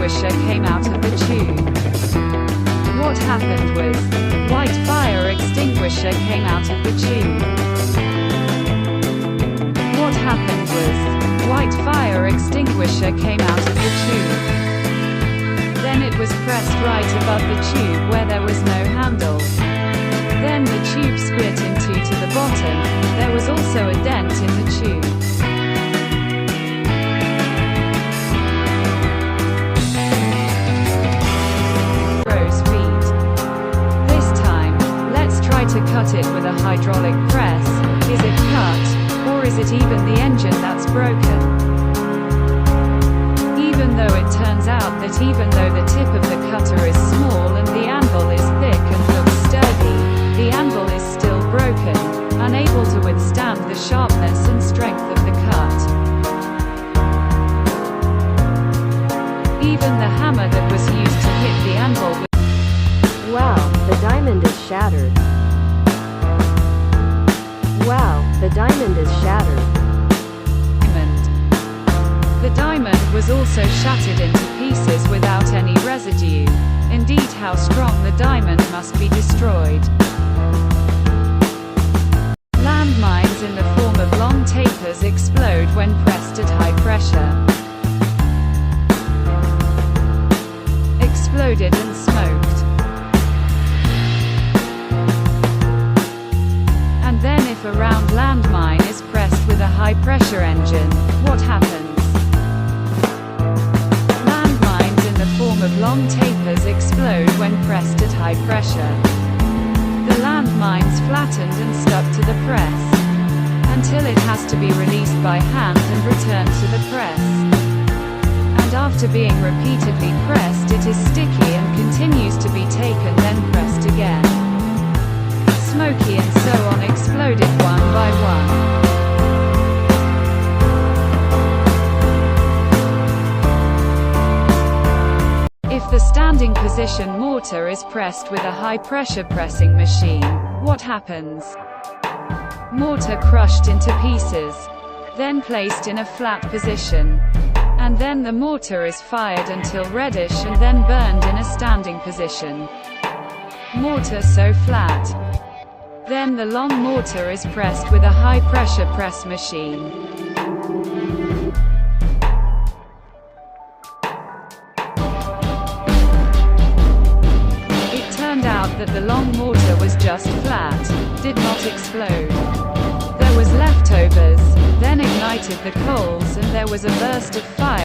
extinguisher came out of the tube. What happened was, white fire extinguisher came out of the tube. What happened was, white fire extinguisher came out of the tube. Then it was pressed right above the tube where there was no handle. Then the tube split in two to the bottom. There was also a dent in the tube. Crow's feet. This time, let's try to cut it with a hydraulic press. Is it cut, or is it even the engine that's broken? Even though it turns out that even though the tip of the cutter is small and the anvil is thick and looks sturdy, the anvil is still broken, unable to withstand the sharpness and strength of the cut. Even the hammer that was used to hit the anvil was... Wow, the diamond is shattered. Wow, the diamond is shattered. The diamond was also shattered into pieces without any residue. Indeed, how strong the diamond must be destroyed. Landmines in the form of long tapers explode when pressed at high pressure. Exploded and smoked. And then if a round landmine is pressed with a high-pressure engine, what happens? Of long tapers explode when pressed at high pressure. The landmines flattened and stuck to the press, until it has to be released by hand and returned to the press. And after being repeatedly pressed, it is sticky and continues to be taken then pressed again. Smoky and so on exploded one by one. If the standing position mortar is pressed with a high-pressure pressing machine, what happens? Mortar crushed into pieces, then placed in a flat position. And then the mortar is fired until reddish and then burned in a standing position. Mortar so flat. Then the long mortar is pressed with a high-pressure press machine. That the long mortar was just flat, did not explode. There was leftovers, then ignited the coals and there was a burst of fire.